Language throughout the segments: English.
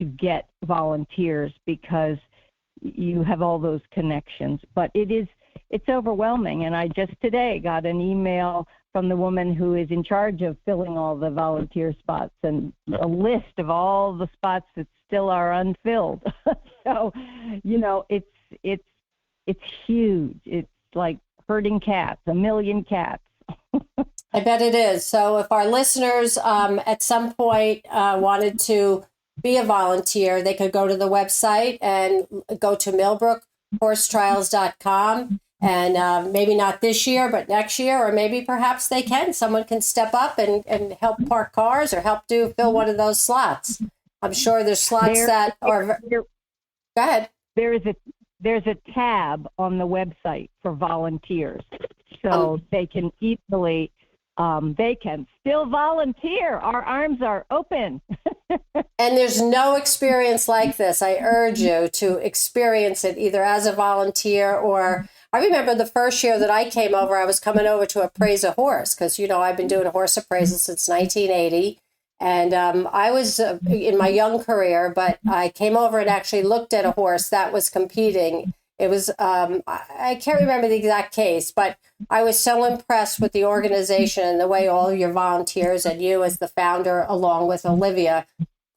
to get volunteers because you have all those connections. But it's overwhelming. And I just today got an email from the woman who is in charge of filling all the volunteer spots and a list of all the spots that still are unfilled. So, it's huge. It's like herding cats, 1 million cats. I bet it is. So if our listeners at some point wanted to be a volunteer, they could go to the website and go to Millbrook Horse Trials.com. And maybe not this year, but next year, or maybe perhaps they can. Someone can step up and help park cars or help fill one of those slots. I'm sure there's slots that are. Go ahead. There's a tab on the website for volunteers, so they can easily. They can still volunteer. Our arms are open. And there's no experience like this. I urge you to experience it either as a volunteer or. I remember the first year that I came over, I was coming over to appraise a horse because, I've been doing a horse appraisal since 1980. And I was in my young career, but I came over and actually looked at a horse that was competing. It was, I can't remember the exact case, but I was so impressed with the organization and the way all your volunteers and you as the founder, along with Olivia,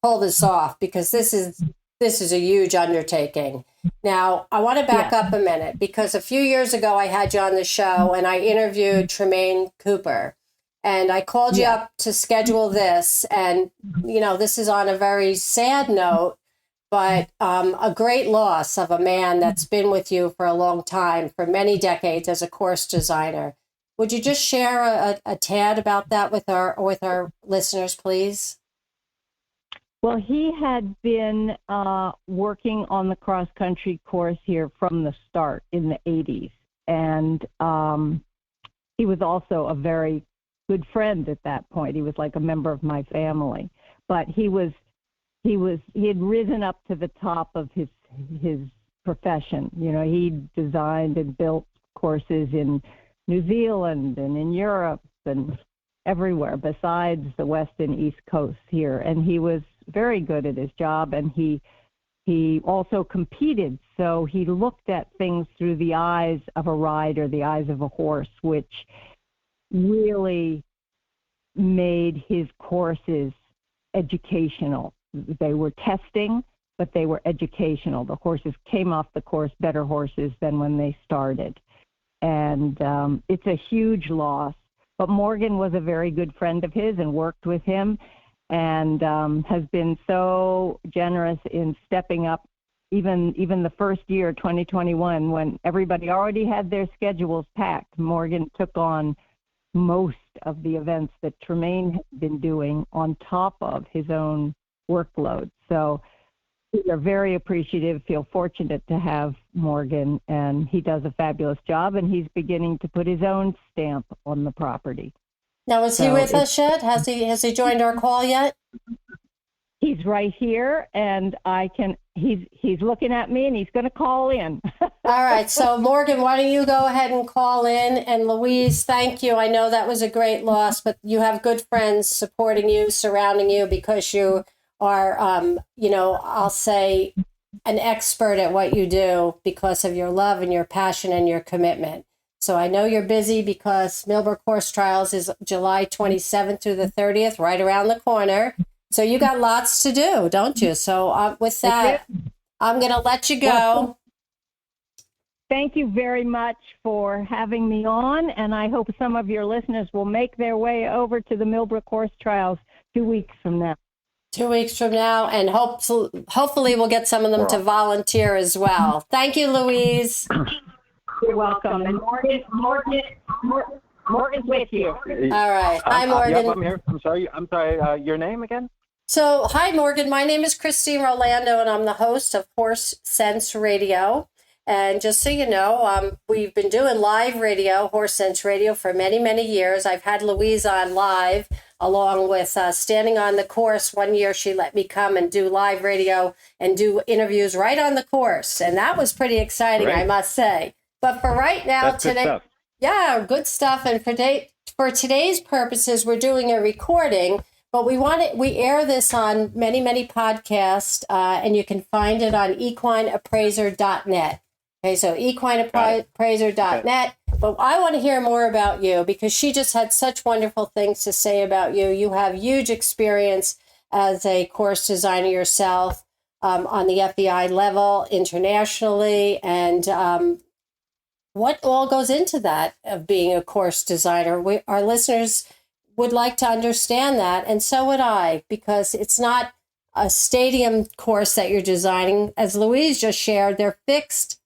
pull this off because this is a huge undertaking. Now, I want to back up a minute because a few years ago I had you on the show and I interviewed Tremaine Cooper and I called you up to schedule this. And, this is on a very sad note, but a great loss of a man that's been with you for a long time, for many decades as a course designer. Would you just share a tad about that with our listeners, please? Well, he had been working on the cross-country course here from the start in the 80s. And he was also a very good friend at that point. He was like a member of my family. But he had risen up to the top of his profession. He designed and built courses in New Zealand and in Europe and everywhere besides the West and East Coast here. And he was very good at his job, and he also competed, so he looked at things through the eyes of a rider, the eyes of a horse, which really made his courses educational. They were testing, but they were educational. The horses came off the course better horses than when they started, and it's a huge loss. But Morgan was a very good friend of his and worked with him, and has been so generous in stepping up even the first year, 2021, when everybody already had their schedules packed. Morgan took on most of the events that Tremaine had been doing on top of his own workload. So we are very appreciative, feel fortunate to have Morgan, and he does a fabulous job, and he's beginning to put his own stamp on the property. Now, is he with us yet? Has he joined our call yet? He's right here, and he's looking at me, and he's going to call in. All right. So, Morgan, why don't you go ahead and call in? And Louise, thank you. I know that was a great loss, but you have good friends supporting you, surrounding you, because you are, I'll say, an expert at what you do because of your love and your passion and your commitment. So I know you're busy because Millbrook Horse Trials is July 27th through the 30th, right around the corner. So you got lots to do, don't you? So with that, I'm going to let you go. Well, thank you very much for having me on, and I hope some of your listeners will make their way over to the Millbrook Horse Trials 2 weeks from now. 2 weeks from now, and hopefully we'll get some of them to volunteer as well. Thank you, Louise. You're welcome. And Morgan's with you. All right. Hi, Morgan. Yep, I'm here. I'm sorry. Your name again? So, hi, Morgan. My name is Christine Rolando, and I'm the host of Horse Sense Radio. And just so you know, we've been doing live radio, Horse Sense Radio, for many, many years. I've had Louise on live, along with standing on the course. One year she let me come and do live radio and do interviews right on the course. And that was pretty exciting, I must say. But for right now, today, good stuff. And for today's purposes, we're doing a recording But we air this on many podcasts, and you can find it on equineappraiser.net. Okay, so equineappraiser.net. But I want to hear more about you because she just had such wonderful things to say about you. You have huge experience as a course designer yourself, on the FEI level internationally, and what all goes into that of being a course designer. Our listeners would like to understand that, and so would I, because it's not a stadium course that you're designing. As Louise just shared, they're fixed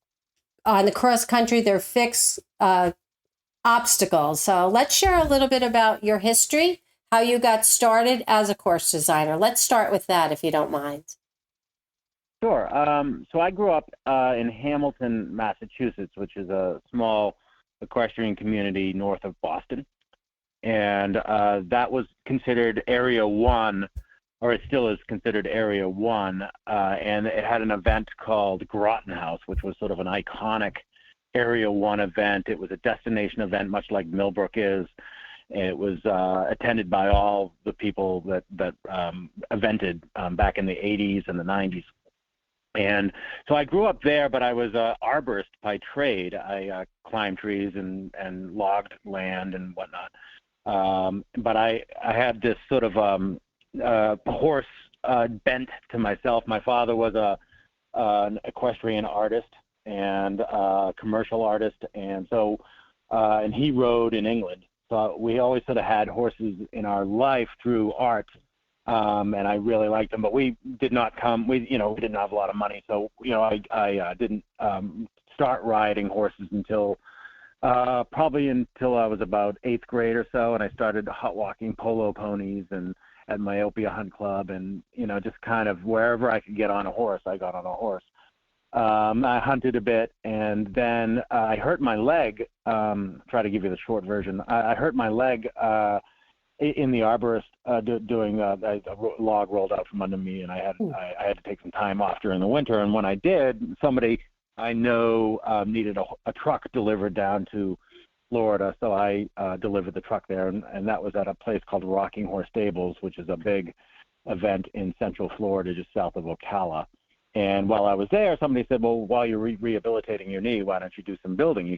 on the cross country, they're fixed obstacles. So let's share a little bit about your history, how you got started as a course designer. Let's start with that, if you don't mind. Sure. So I grew up in Hamilton, Massachusetts, which is a small equestrian community north of Boston. And that was considered Area 1, or it still is considered Area 1. And it had an event called Groton House, which was sort of an iconic Area 1 event. It was a destination event, much like Millbrook is. It was attended by all the people that evented back in the 80s and the 90s. And so I grew up there, but I was an arborist by trade. I climbed trees and logged land and whatnot. But I had this sort of horse bent to myself. My father was an equestrian artist and commercial artist, and so and he rode in England. So we always sort of had horses in our life through art. And I really liked them, but we did not come. We didn't have a lot of money, so I didn't start riding horses until probably until I was about 8th grade or so, and I started hot walking polo ponies and at Myopia Hunt Club, and just kind of wherever I could get on a horse, I got on a horse. I hunted a bit, and then I hurt my leg. Try to give you the short version. I hurt my leg. In the arborist doing a log rolled out from under me, and I had to take some time off during the winter. And when I did, somebody I know needed a truck delivered down to Florida, so I delivered the truck there, and that was at a place called Rocking Horse Stables, which is a big event in Central Florida, just south of Ocala. And while I was there, somebody said, well, while you're rehabilitating your knee, why don't you do some building? You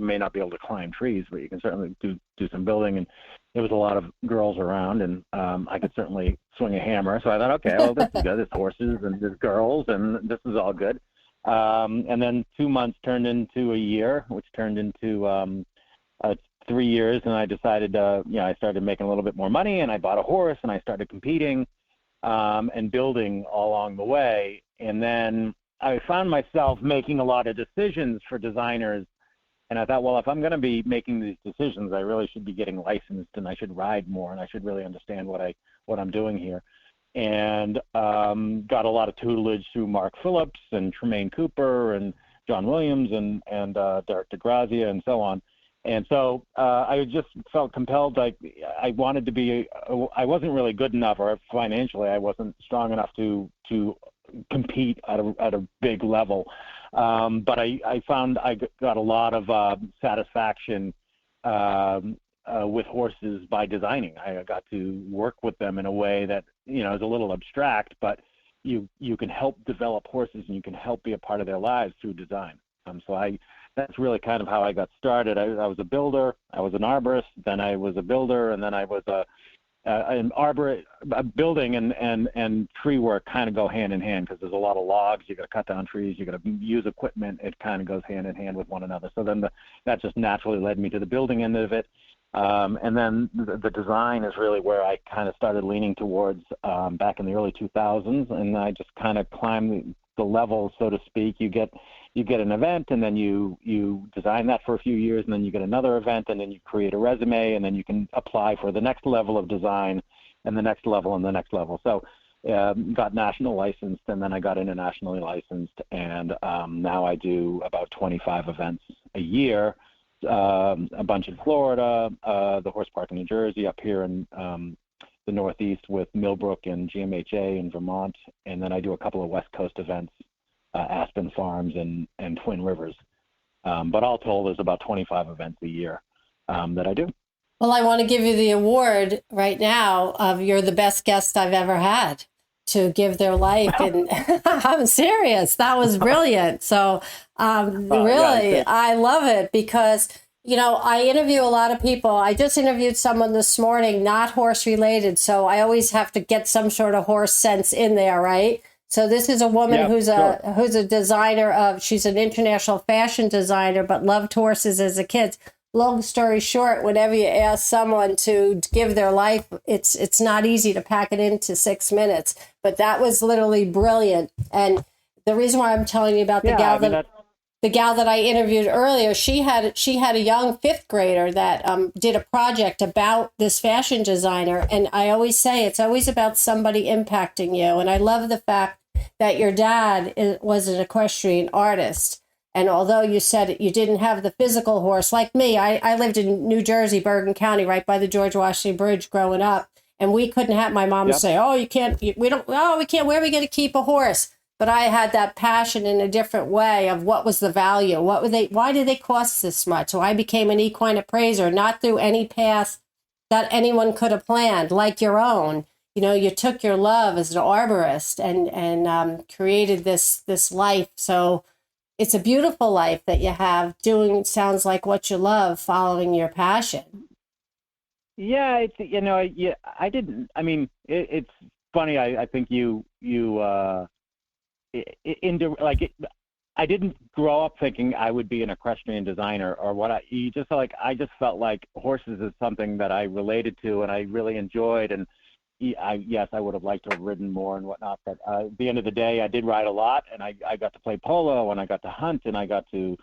may not be able to climb trees, but you can certainly do some building. And there was a lot of girls around, and I could certainly swing a hammer. So I thought, okay, well, this is good. There's horses and there's girls, and this is all good. And then 2 months turned into a year, which turned into 3 years. And I decided, I started making a little bit more money, and I bought a horse, and I started competing and building all along the way. And then I found myself making a lot of decisions for designers. And I thought, well, if I'm going to be making these decisions, I really should be getting licensed, and I should ride more, and I should really understand what I'm doing here. And got a lot of tutelage through Mark Phillips and Tremaine Cooper and John Williams and Derek DeGrazia and so on. And so I just felt compelled, like I wanted to be. I wasn't really good enough, or financially, I wasn't strong enough to compete at a big level. But I found I got a lot of satisfaction with horses by designing. I got to work with them in a way that is a little abstract, but you can help develop horses, and you can help be a part of their lives through design. That's really kind of how I got started. I was a builder, I was an arborist, then I was a builder, and then I was an arborist. Building and tree work kind of go hand in hand, because there's a lot of logs. You got to cut down trees. You got to use equipment. It kind of goes hand in hand with one another. So then that just naturally led me to the building end of it. And then the design is really where I kind of started leaning towards back in the early 2000s, and I just kind of climbed the level, so to speak. You get an event, and then you design that for a few years, and then you get another event, and then you create a resume, and then you can apply for the next level of design, and the next level, and the next level. So got national licensed, and then I got internationally licensed, and now I do about 25 events a year, a bunch in Florida, the horse park in New Jersey, up here in the Northeast with Millbrook and GMHA in Vermont, and then I do a couple of West Coast events, Aspen Farms and Twin Rivers. But all told, there's about 25 events a year that I do. Well, I want to give you the award right now of you're the best guest I've ever had to give their life. And I'm serious. That was brilliant. So really, Yeah, I love it because, I interview a lot of people. I just interviewed someone this morning, not horse related. So I always have to get some sort of horse sense in there, right? So this is a woman yeah, who's sure. who's a designer she's an international fashion designer, but loved horses as a kid. Long story short, whenever you ask someone to give their life, it's not easy to pack it into 6 minutes. But that was literally brilliant. And the reason why I'm telling you about the gal that I interviewed earlier, she had a young fifth grader that did a project about this fashion designer. And I always say it's always about somebody impacting you. And I love the fact that your dad was an equestrian artist. And although you said you didn't have the physical horse, like me, I lived in New Jersey, Bergen County, right by the George Washington Bridge growing up. And we couldn't have my mom say, oh, we can't, where are we going to keep a horse? But I had that passion in a different way of what was the value? Why did they cost this much? So I became an equine appraiser, not through any path that anyone could have planned, like your own. You took your love as an arborist and created this life. So it's a beautiful life that you have doing, sounds like what you love, following your passion. Yeah, I didn't. I mean, it's funny. I think I didn't grow up thinking I would be an equestrian designer or what. I just felt like horses is something that I related to and I really enjoyed. And yes, I would have liked to have ridden more and whatnot, but at the end of the day, I did ride a lot, and I got to play polo, and I got to hunt, and I got to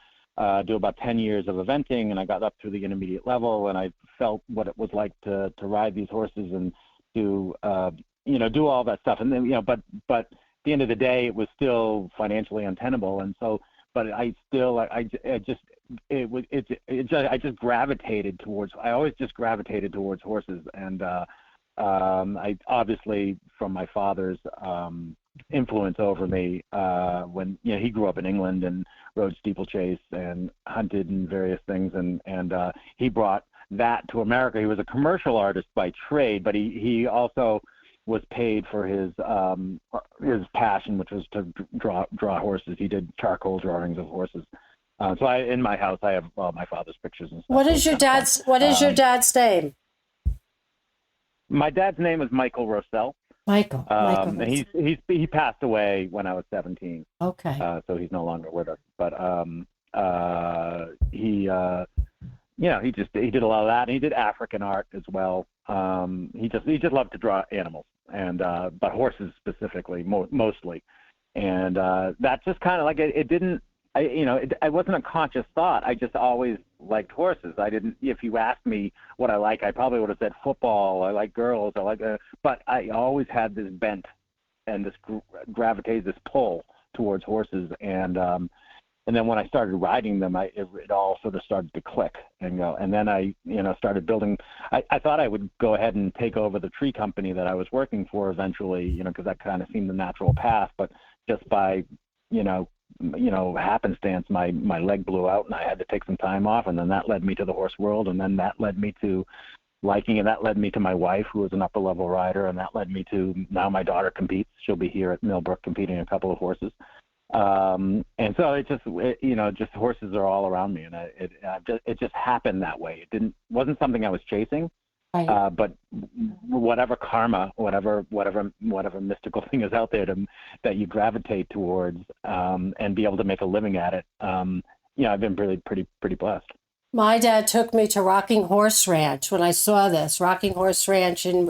do about 10 years of eventing, and I got up through the intermediate level, and I felt what it was like to ride these horses and to do all that stuff. And then but at the end of the day, it was still financially untenable, and so. But I just gravitated towards. I always just gravitated towards horses, and I obviously from my father's influence over me when he grew up in England and rode steeplechase and hunted and various things, and he brought that to America. He was a commercial artist by trade, but he also was paid for his passion, which was to draw horses. He did charcoal drawings of horses. So in my house I have my father's pictures and stuff. What is your dad's name? My dad's name is Michael Rosell. Michael. And he passed away when I was 17. Okay. So he's no longer with us. But he did a lot of that, and he did African art as well. He just loved to draw animals, and but horses specifically, mostly. And that just kind of like it didn't. It wasn't a conscious thought. I just always liked horses. I didn't. If you asked me what I like, I probably would have said football. I like girls. But I always had this bent and this this pull towards horses. And then when I started riding them, it all sort of started to click and go. And then I started building. I thought I would go ahead and take over the tree company that I was working for eventually. Because that kind of seemed the natural path. But just by happenstance, my leg blew out and I had to take some time off, and then that led me to the horse world, and then that led me to liking, and that led me to my wife, who was an upper level rider, and that led me to now my daughter competes. She'll be here at Millbrook competing a couple of horses, and so just horses are all around me, and it just happened that way. It wasn't something I was chasing. Right. But whatever karma, whatever mystical thing is out there that you gravitate towards, and be able to make a living at it, I've been really pretty blessed. My dad took me to Rocking Horse Ranch when I saw this Rocking Horse Ranch in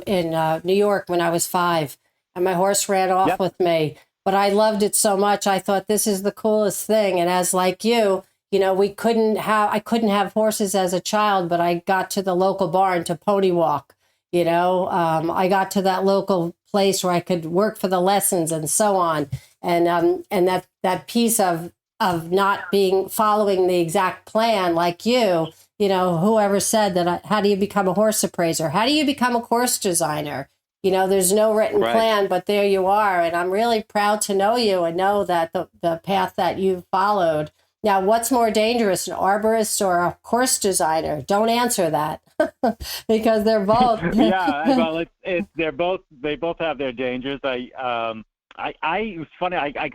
New York when I was 5, and my horse ran off with me. But I loved it so much. I thought this is the coolest thing. And as like you. I couldn't have horses as a child, but I got to the local barn to pony walk. I got to that local place where I could work for the lessons and so on. And that piece of not following the exact plan like whoever said that, how do you become a horse appraiser? How do you become a course designer? There's no written plan, but there you are. And I'm really proud to know you and know that the path that you've followed. Now, what's more dangerous, an arborist or a course designer? Don't answer that. because they're both. Yeah, well, they both have their dangers. It was funny. I